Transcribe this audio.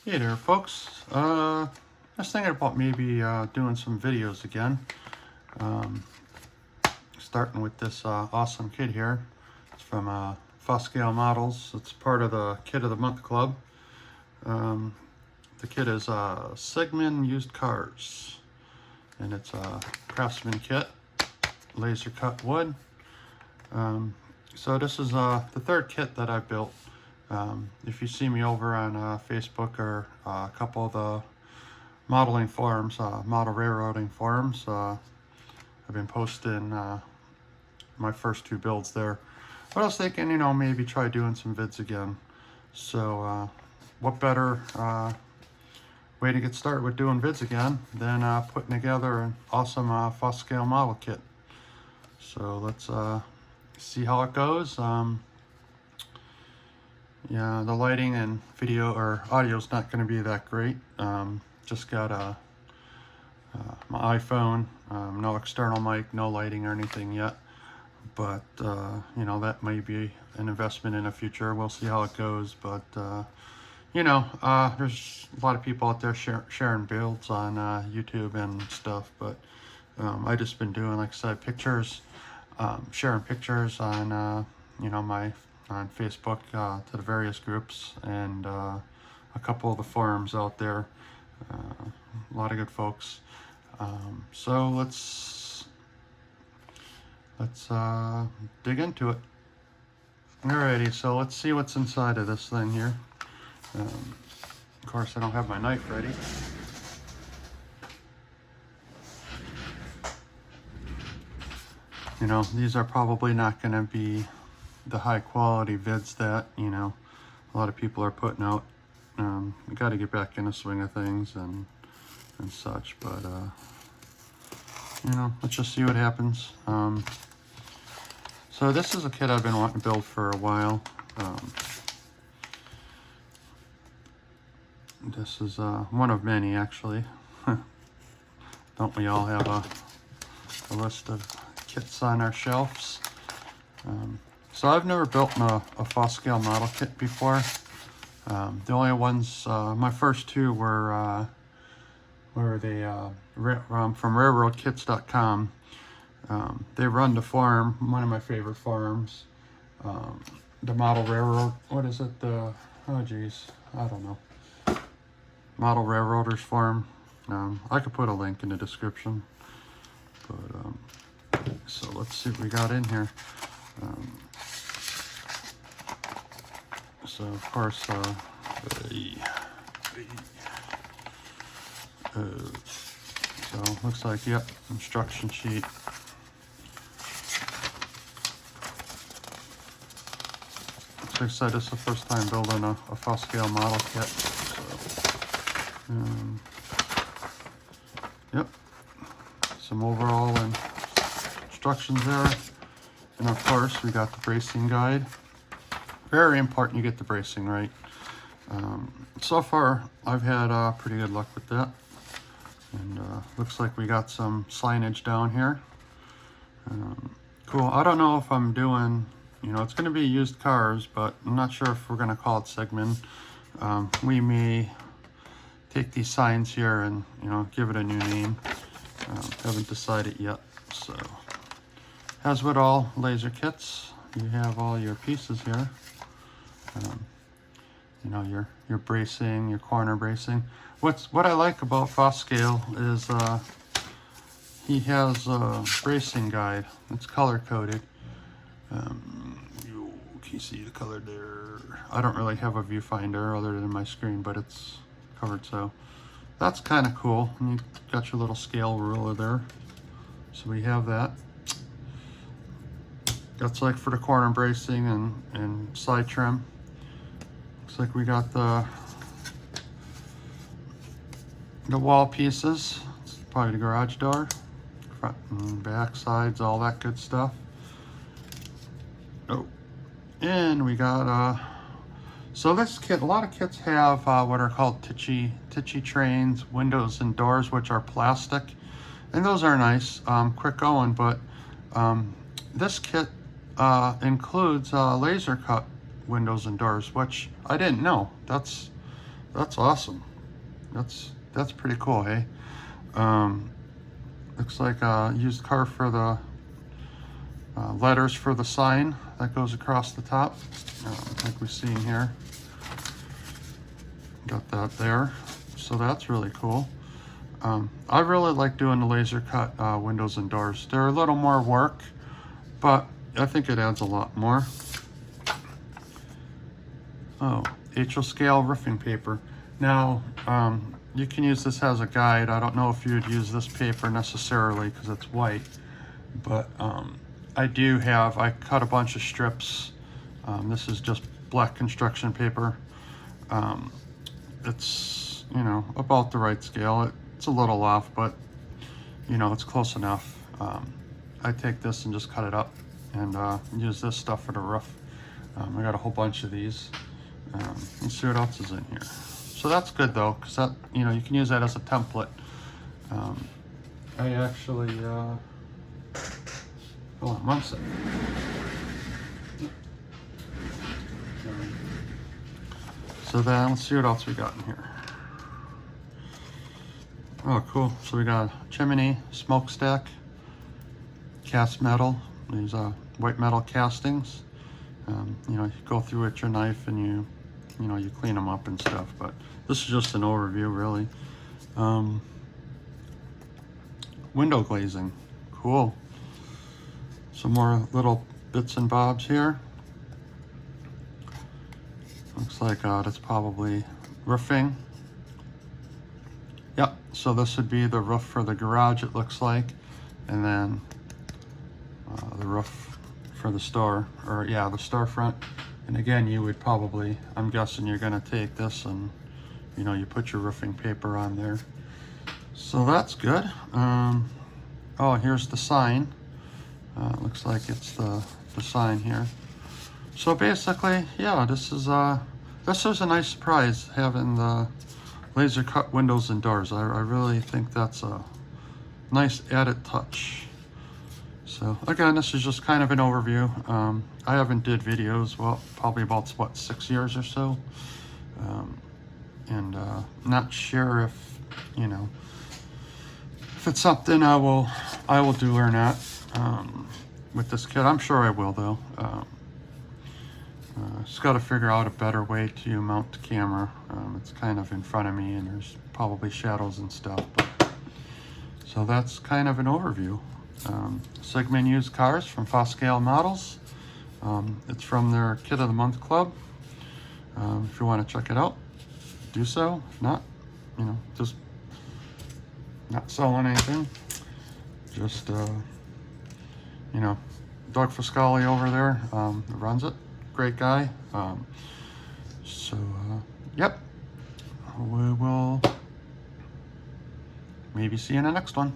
Hey there, folks. Just thinking about maybe doing some videos again. Starting with this awesome kit here. It's from FOS Scale Models. It's part of the Kit of the Month Club. The kit is Sigmon Used Cars, and it's a Craftsman kit, laser cut wood. So this is the third kit that I built. If you see me over on Facebook or a couple of the modeling forums, model railroading forums, I've been posting my first two builds there. But I was thinking, maybe try doing some vids again. So what better way to get started with doing vids again than putting together an awesome FOS scale model kit. So let's see how it goes. Yeah, the lighting and video or audio is not going to be that great. Just got my iPhone, no external mic, no lighting or anything yet. But that may be an investment in the future. We'll see how it goes. But there's a lot of people out there sharing builds on YouTube and stuff. But I just been doing, like I said, pictures, sharing pictures on on Facebook to the various groups and a couple of the forums out there. A lot of good folks. So let's dig into it. Alrighty, so let's see what's inside of this thing here. Of course, I don't have my knife ready. These are probably not going to be the high quality vids that a lot of people are putting out. You got to get back in the swing of things and such, but let's just see what happens. So this is a kit I've been wanting to build for a while. This is one of many, actually. Don't we all have a list of kits on our shelves? So I've never built a FOS scale model kit before. The only ones, my first two were from railroadkits.com. They run the forum, one of my favorite forums, the Model Railroad, what is it, I don't know, Model Railroaders forum. I could put a link in the description, but so let's see what we got in here. So of course, so looks like, yep, instruction sheet. Like I said, this is the first time building a FOS scale model kit. So, yep, some overall instructions there, and of course we got the bracing guide. Very important you get the bracing right. So far I've had pretty good luck with that, and looks like we got some signage down here. Cool. I don't know if I'm doing, it's going to be used cars, but I'm not sure if we're going to call it Sigmon. We may take these signs here and give it a new name. Haven't decided yet. So as with all laser kits, you have all your pieces here. Your bracing, your corner bracing. What I like about FOS scale is he has a bracing guide. It's color coded. You can see the color there. I don't really have a viewfinder other than my screen, but it's covered, so that's kind of cool. And you got your little scale ruler there, so we have that. That's like for the corner bracing and side trim. Looks like we got the wall pieces. It's probably the garage door, front and back, sides, all that good stuff. Oh, and we got so this kit, a lot of kits have what are called titchy trains, windows and doors, which are plastic, and those are nice, quick going. But this kit includes laser cut windows and doors, which I didn't know. That's That's awesome. That's pretty cool, hey? Looks like a used car for the letters for the sign that goes across the top, like we see in here. Got that there, so that's really cool. I really like doing the laser cut windows and doors. They're a little more work, but I think it adds a lot more. Oh, HO scale roofing paper. Now, you can use this as a guide. I don't know if you'd use this paper necessarily because it's white, but I cut a bunch of strips. This is just black construction paper. It's, you know, about the right scale. It's a little off, but, you know, it's close enough. I take this and just cut it up and use this stuff for the roof. I got a whole bunch of these. Let's see what else is in here. So that's good though, because that, you know, you can use that as a template. I actually, hold on one second. So then let's see what else we got in here. Oh, cool. So we got a chimney, smokestack, cast metal. These white metal castings. You know, you go through with your knife and you know, you clean them up and stuff. But this is just an overview, really. Window glazing, cool. Some more little bits and bobs here. Looks like that's probably roofing. Yep, so this would be the roof for the garage, it looks like. And then the roof for the store, or yeah, the storefront. And again, you would probably, I'm guessing you're gonna take this and, you know, you put your roofing paper on there. So that's good. Oh, here's the sign. Looks like it's the sign here. So basically, yeah, this was a nice surprise having the laser cut windows and doors. I really think that's a nice added touch. So again, this is just kind of an overview. I haven't did videos, well, probably about, what, 6 years or so. And not sure if, you know, if it's something I will do or not with this kit. I'm sure I will though. Just got to figure out a better way to mount the camera. It's kind of in front of me and there's probably shadows and stuff. But, so that's kind of an overview. Sigmon used cars from FOS scale models. It's from their Kit of the Month Club. If you want to check it out, do so. If not, you know, just not selling anything. Just, you know, Doug Foscali over there runs it. Great guy. Yep. We will maybe see you in the next one.